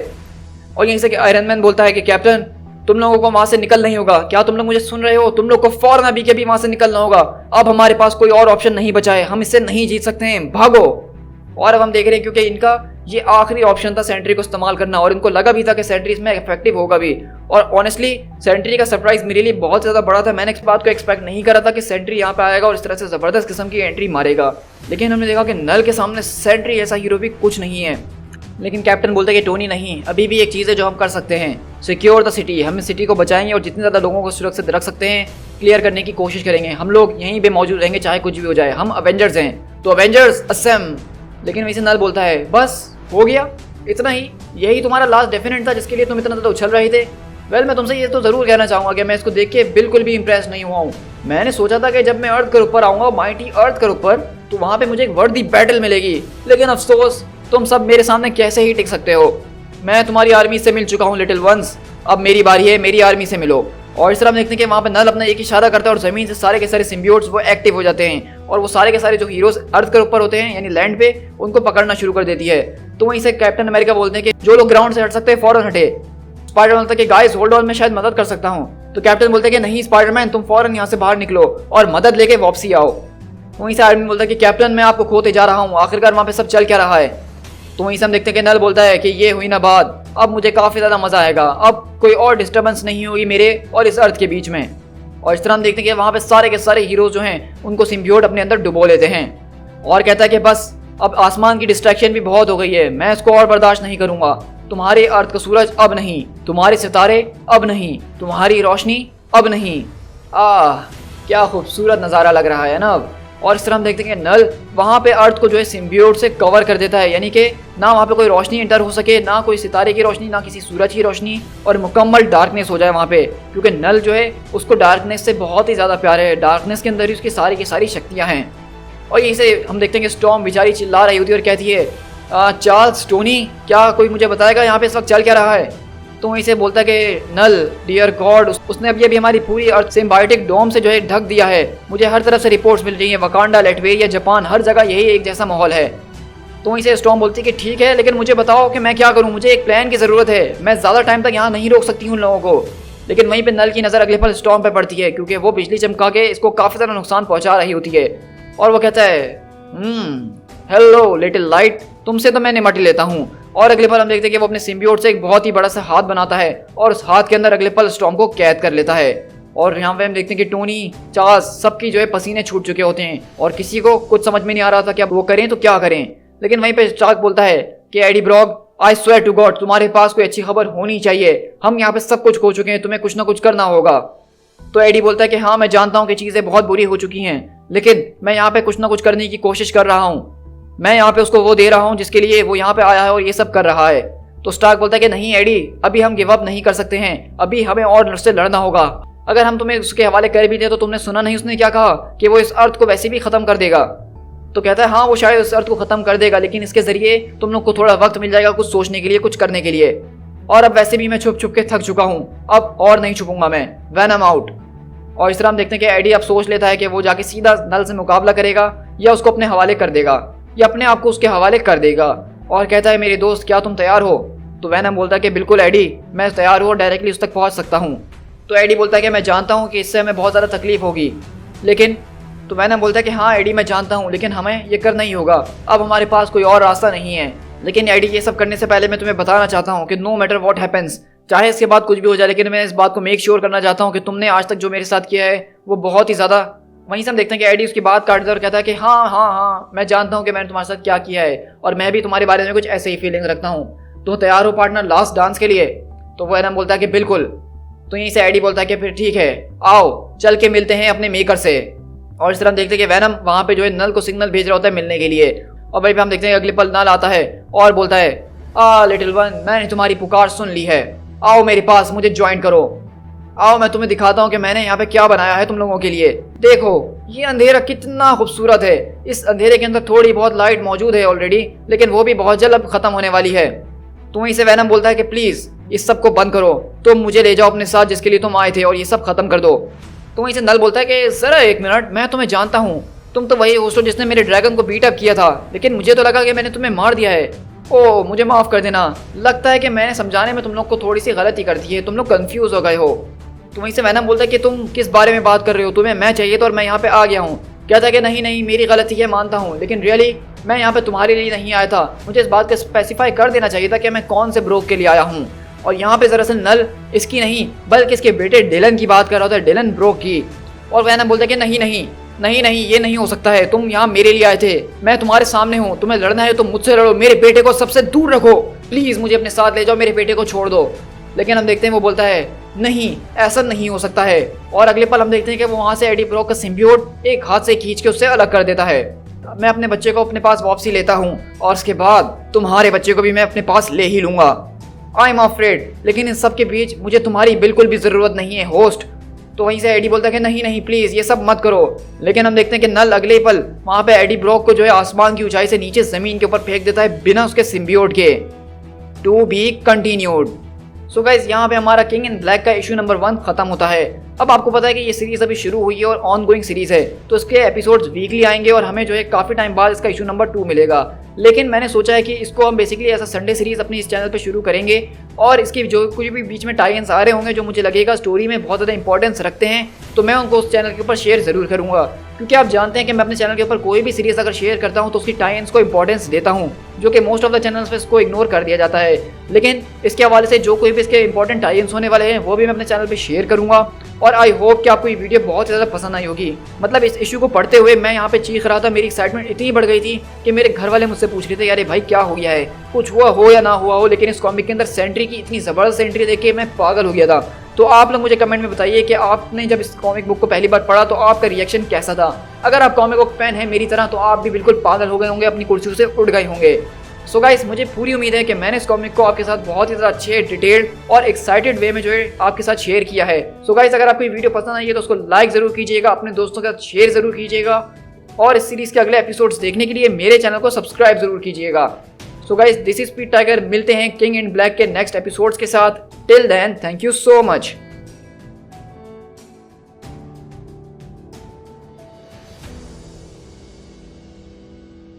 और यहीं से आयरन मैन बोलता है कि कैप्टन, तुम लोगों को वहां से निकल नहीं होगा। क्या तुम लोग मुझे सुन रहे हो? तुम लोग को फौरन अभी के अभी वहां से निकलना होगा। अब हमारे पास कोई और ऑप्शन नहीं बचा है, हम इससे नहीं जीत सकते हैं, भागो। और अब हम देख रहे हैं क्योंकि इनका ये आखिरी ऑप्शन था सेंट्री को इस्तेमाल करना, और इनको लगा भी था कि सेंट्री इसमें इफेक्टिव होगा भी। और ऑनेस्टली सेंट्री का सरप्राइज मेरे लिए बहुत ज़्यादा बड़ा था। मैंने इस बात को एक्सपेक्ट नहीं करा था कि सेंट्री यहाँ पे आएगा और इस तरह से ज़बरदस्त किस्म की एंट्री मारेगा। लेकिन हमने देखा कि नल के सामने सेंट्री ऐसा हीरो भी कुछ नहीं है। लेकिन कैप्टन बोलते हैं कि टोनी नहीं, अभी भी एक चीज़ है जो हम कर सकते हैं, सिक्योर द सिटी। हम इस सिटी को बचाएंगे और जितने ज़्यादा लोगों को सुरक्षित रख सकते हैं क्लियर करने की कोशिश करेंगे। हम लोग यहीं पे मौजूद रहेंगे चाहे कुछ भी हो जाए, हम अवेंजर्स हैं, तो अवेंजर्स असेम। लेकिन वैसे नल बोलता है, बस हो गया, इतना ही, यही तुम्हारा लास्ट डेफिनेट था जिसके लिए तुम इतना ज़्यादा उछल रहे थे। वेल, मैं तुमसे ये तो ज़रूर कहना चाहूँगा कि मैं इसको देख के बिल्कुल भी इंप्रेस नहीं हुआ हूँ। मैंने सोचा था कि जब मैं अर्थ के ऊपर आऊँगा, माइटी अर्थ के ऊपर, तो वहाँ पे मुझे एक वर्दी बैटल मिलेगी। लेकिन अफसोस, तुम सब मेरे सामने कैसे ही टिक सकते हो? मैं तुम्हारी आर्मी से मिल चुका हूँ लिटिल वंस, अब मेरी बारी है, मेरी आर्मी से मिलो। और इस तरह हम देखते हैं कि वहाँ पे नल अपना एक इशारा करता है और ज़मीन से सारे के सारे सिम्बियोट्स वो एक्टिव हो जाते हैं और वो सारे के सारे जो हीरोज अर्थ के ऊपर होते हैं यानी लैंड पे, उनको पकड़ना शुरू कर देती है। तो वहीं से कैप्टन अमेरिका बोलते हैं कि जो लोग ग्राउंड से हट सकते हैं फौरन हटे। स्पाइडरमैन बोलता है कि गाइस होल्ड ऑन, मैं शायद मदद कर सकता हूँ। तो कैप्टन बोलते हैं कि नहीं स्पाइडरमैन, तुम फौरन यहाँ से बाहर निकलो और मदद लेके वापसी आओ। वहीं से आर्मी बोलता है कि कैप्टन, मैं आपको खोते जा रहा हूँ, आखिरकार वहाँ पे सब चल क्या रहा है? तो वहीं से हम देखते हैं कि नल बोलता है कि ये हुई ना बात, अब मुझे काफ़ी ज़्यादा मज़ा आएगा, अब कोई और डिस्टर्बेंस नहीं होगी मेरे और इस अर्थ के बीच में। और इस तरह हम देखते हैं कि वहाँ पे सारे के सारे हीरोज जो हैं उनको सिम्बियोट अपने अंदर डुबो लेते हैं और कहता है कि बस अब आसमान की डिस्ट्रैक्शन भी बहुत हो गई है, मैं इसको और बर्दाश्त नहीं करूँगा। तुम्हारे अर्थ का सूरज अब नहीं, तुम्हारे सितारे अब नहीं, तुम्हारी रोशनी अब नहीं। क्या खूबसूरत नज़ारा लग रहा है ना अब। और इस तरह हम देखते हैं कि नल वहाँ पे अर्थ को जो है सिम्बियोट से कवर कर देता है, यानी कि ना वहाँ पे कोई रोशनी एंटर हो सके, ना कोई सितारे की रोशनी, ना किसी सूरज की रोशनी, और मुकम्मल डार्कनेस हो जाए वहाँ पे। क्योंकि नल जो है उसको डार्कनेस से बहुत ही ज़्यादा प्यार है, डार्कनेस के अंदर ही उसकी सारी की सारी शक्तियाँ हैं। और यहीं से हम देखते हैं कि स्टॉर्म बेचारी चिल्ला रही होती है और कहती है, चार्ल्स, टोनी, क्या कोई मुझे बताएगा यहाँ पे इस वक्त चल क्या रहा है? तो वहीं से बोलता है कि नल, डियर गॉड, उसने अभी हमारी पूरी अर्थ सिम्बायोटिक डोम से जो है ढक दिया है। मुझे हर तरफ से रिपोर्ट्स मिल रही हैं, वकांडा, लेटवेरिया, जापान, हर जगह यही एक जैसा माहौल है। तो वहीं से स्टॉर्म बोलती है कि ठीक है, लेकिन मुझे बताओ कि मैं क्या करूँ, मुझे एक प्लान की ज़रूरत है, मैं ज़्यादा टाइम तक यहाँ नहीं रोक सकती हूँ उन लोगों को। लेकिन वहीं पर नल की नज़र अगले पल स्टॉर्म पर पड़ती है क्योंकि वो बिजली चमका के इसको काफ़ी ज़्यादा नुकसान पहुँचा रही होती है। और वो कहता है, हेलो लिटिल लाइट, तुमसे तो मैं निमट लेता हूँ। और अगले पल हम देखते हैं कि वो अपने सिम्बियोट से एक बहुत ही बड़ा सा हाथ बनाता है और उस हाथ के अंदर अगले पल स्टॉर्म को कैद कर लेता है। और यहाँ पे हम देखते हैं कि टोनी, चार्ल्स, सबकी जो है पसीने छूट चुके होते हैं और किसी को कुछ समझ में नहीं आ रहा था कि अब वो करें तो क्या करें। लेकिन वहीं पे चार्ल्स बोलता है कि Eddie Brock, I swear to God, तुम्हारे पास कोई अच्छी खबर होनी चाहिए, हम यहाँ पे सब कुछ खो चुके हैं, तुम्हें कुछ ना कुछ करना होगा। तो एडी बोलता है कि हाँ, मैं जानता हूँ कि चीज़ें बहुत बुरी हो चुकी हैं, लेकिन मैं यहाँ पे कुछ ना कुछ करने की कोशिश कर रहा हूँ, मैं यहाँ पे उसको वो दे रहा हूँ जिसके लिए वो यहाँ पे आया है और ये सब कर रहा है। तो स्टार्क बोलता है कि नहीं एडी, अभी हम गिव अप नहीं कर सकते हैं, अभी हमें और उससे लड़ना होगा, अगर हम तुम्हें उसके हवाले कर भी दे तो तुमने सुना नहीं उसने क्या कहा कि वो इस अर्थ को वैसे भी ख़त्म कर देगा। तो कहता है हाँ वो शायद इस अर्थ को ख़त्म कर देगा, लेकिन इसके ज़रिए तुम लोग को थोड़ा वक्त मिल जाएगा कुछ सोचने के लिए, कुछ करने के लिए। और अब वैसे भी मैं छुप छुप के थक चुका हूँ, अब और नहीं छुपूंगा मैं, वेनम आउट। और इस तरह हम देखते हैं कि एडी अब सोच लेता है कि वो जाके सीधा नल से मुकाबला करेगा या उसको अपने हवाले कर देगा या अपने आप को उसके हवाले कर देगा। और कहता है मेरे दोस्त क्या तुम तैयार हो? तो वेनम बोलता है कि बिल्कुल एडी, मैं तैयार हूँ और डायरेक्टली उस तक पहुँच सकता हूँ। तो एडी बोलता है कि मैं जानता हूँ कि इससे हमें बहुत ज़्यादा तकलीफ होगी, लेकिन तो वेनम बोलता है कि हाँ एडी मैं जानता हूँ, लेकिन हमें ये करना ही होगा, अब हमारे पास कोई और रास्ता नहीं है। लेकिन एडी ये सब करने से पहले मैं तुम्हें बताना चाहता हूँ कि नो मैटर व्हाट हैपेंस, चाहे इसके बाद कुछ भी हो जाए, लेकिन मैं इस बात को मेक श्योर करना चाहता हूँ कि तुमने आज तक जो मेरे साथ किया है वो बहुत ही ज़्यादा। वहीं से हम देखते हैं कि एडी उसकी बात काटता है और कहता है कि हाँ हाँ हाँ मैं जानता हूँ कि मैंने तुम्हारे साथ क्या किया है और मैं भी तुम्हारे बारे में कुछ ऐसे ही फीलिंग रखता हूँ। तो तैयार हो पार्टनर लास्ट डांस के लिए? तो वो वेनम बोलता है कि बिल्कुल। तो यहीं से एडी बोलता है कि फिर ठीक है आओ चल के मिलते हैं अपने मेकर से। और इस तरह हम देखते हैं कि वेनम वहाँ पे जो है नल को सिग्नल भेज रहा होता है मिलने के लिए। और वहीं पे हम देखते हैं कि अगले पल नल आता है और बोलता है लिटिल वन मैंने तुम्हारी पुकार सुन ली है, आओ मेरे पास मुझे ज्वाइन करो, आओ मैं तुम्हें दिखाता हूँ कि मैंने यहाँ पे क्या बनाया है तुम लोगों के लिए। देखो ये अंधेरा कितना खूबसूरत है, इस अंधेरे के अंदर थोड़ी बहुत लाइट मौजूद है ऑलरेडी, लेकिन वो भी बहुत जल्द अब खत्म होने वाली है। तो वहीं से वेनम बोलता है कि प्लीज इस सब को बंद करो, तुम मुझे ले जाओ अपने साथ जिसके लिए तुम आए थे और ये सब खत्म कर दो। तो वहीं से नल बोलता है कि जरा एक मिनट, मैं तुम्हें जानता हूँ, तुम तो वही होस्ट हो जिसने मेरे ड्रैगन को बीट अप किया था, लेकिन मुझे तो लगा कि मैंने तुम्हें मार दिया है। ओह मुझे माफ़ कर देना, लगता है कि मैंने समझाने में तुम लोग को थोड़ी सी गलती कर दी है, तुम लोग कंफ्यूज हो गए हो। तो वहीं से वेनम बोलता है कि तुम किस बारे में बात कर रहे हो, तुम्हें मैं चाहिए तो और मैं यहाँ पे आ गया हूँ। कहता है कि नहीं नहीं मेरी गलती है मानता हूँ, लेकिन रियली मैं यहाँ पे तुम्हारे लिए नहीं आया था, मुझे इस बात को स्पेसिफाई कर देना चाहिए था कि मैं कौन से ब्रोक के लिए आया हूँ। और यहाँ पे दरअसल नल इसकी नहीं बल्कि इसके बेटे डिलन की बात कर रहा था, डिलन ब्रोक की। और वेनम बोलता है कि नहीं नहीं नहीं नहीं ये नहीं हो सकता है, तुम यहाँ मेरे लिए आए थे, मैं तुम्हारे सामने हूँ, तुम्हें लड़ना है तो मुझसे लड़ो, मेरे बेटे को सबसे दूर रखो, प्लीज़ मुझे अपने साथ ले जाओ, मेरे बेटे को छोड़ दो। लेकिन हम देखते हैं वो बोलता है नहीं ऐसा नहीं हो सकता है। और अगले पल हम देखते हैं कि वो वहाँ से एडी ब्रोक का सिम्बियोट एक हाथ से खींच के उससे अलग कर देता है। मैं अपने बच्चे को अपने पास वापसी लेता हूँ और उसके बाद तुम्हारे बच्चे को भी मैं अपने पास ले ही लूँगा, आई एम अफ्रेड, लेकिन इन सब के बीच मुझे तुम्हारी बिल्कुल भी ज़रूरत नहीं है होस्ट। तो वहीं से एडी बोलता है कि नहीं नहीं प्लीज़ ये सब मत करो। लेकिन हम देखते हैं कि नल अगले पल वहाँ पे एडी ब्रोक को जो है आसमान की ऊंचाई से नीचे ज़मीन के ऊपर फेंक देता है बिना उसके सिम्बियोट के। To be continued. So guys यहाँ पे हमारा किंग इन ब्लैक का इशू नंबर 1 खत्म होता है। अब आपको पता है कि ये सीरीज अभी शुरू हुई है और ऑन गोइंग सीरीज है, तो इसके एपिसोड्स वीकली आएंगे और हमें जो है काफ़ी टाइम बाद इसका इशू नंबर 2 मिलेगा। लेकिन मैंने सोचा है कि इसको हम बेसिकली ऐसा संडे सीरीज अपनी इस चैनल पे शुरू करेंगे और इसकी जो कुछ भी बीच में टाई-इन्स आ रहे होंगे जो मुझे लगेगा स्टोरी में बहुत ज़्यादा इंपॉर्टेंस रखते हैं, तो मैं उनको उस चैनल के ऊपर शेयर ज़रूर करूँगा। क्योंकि आप जानते हैं कि मैं अपने चैनल के ऊपर कोई भी सीरीज़ अगर शेयर करता हूँ तो उसकी टाई-इन्स को इंपॉर्टेंस देता हूँ, जो कि मोस्ट ऑफ द चैनल्स पे इसको इग्नोर कर दिया जाता है। लेकिन इसके हवाले से जो कोई भी इसके इंपॉर्टेंट टाई-इन्स होने वाले हैं वो भी मैं अपने चैनल पे शेयर करूँगा। और आई होप कि आपको ये वीडियो बहुत ज़्यादा पसंद आई होगी। मतलब इस इशू को पढ़ते हुए मैं यहाँ पे चीख रहा था, मेरी एक्साइटमेंट इतनी बढ़ गई थी कि मेरे घर वाले मुझसे पूछ रहे थे यार भाई क्या हो गया है, कुछ हुआ हो या ना हुआ हो। लेकिन इस कॉमिक के अंदर सेंट्री की इतनी ज़बरदस्त एंट्री देख के मैं पागल हो गया था। तो आप लोग मुझे कमेंट में बताइए कि आपने जब इस कॉमिक बुक को पहली बार पढ़ा तो आपका रिएक्शन कैसा था। अगर आप कॉमिक बुक फैन हैं मेरी तरह तो आप भी बिल्कुल पागल हो गए होंगे, अपनी कुर्सियों से उठ गए होंगे। सो गाइस मुझे पूरी उम्मीद है कि मैंने इस कॉमिक को आपके साथ बहुत ही ज़्यादा अच्छे डिटेल्ड और एक्साइटेड वे में जो है आपके साथ शेयर किया है। सो गाइस अगर आपको ये वीडियो पसंद आई है तो उसको लाइक ज़रूर कीजिएगा, अपने दोस्तों के साथ शेयर ज़रूर कीजिएगा और इस सीरीज़ के अगले एपिसोड्स देखने के लिए मेरे चैनल को सब्सक्राइब ज़रूर कीजिएगा। So guys this is speed tiger, मिलते हैं किंग इन ब्लैक के नेक्स्ट एपिसोड्स के साथ। Till then thank you so much.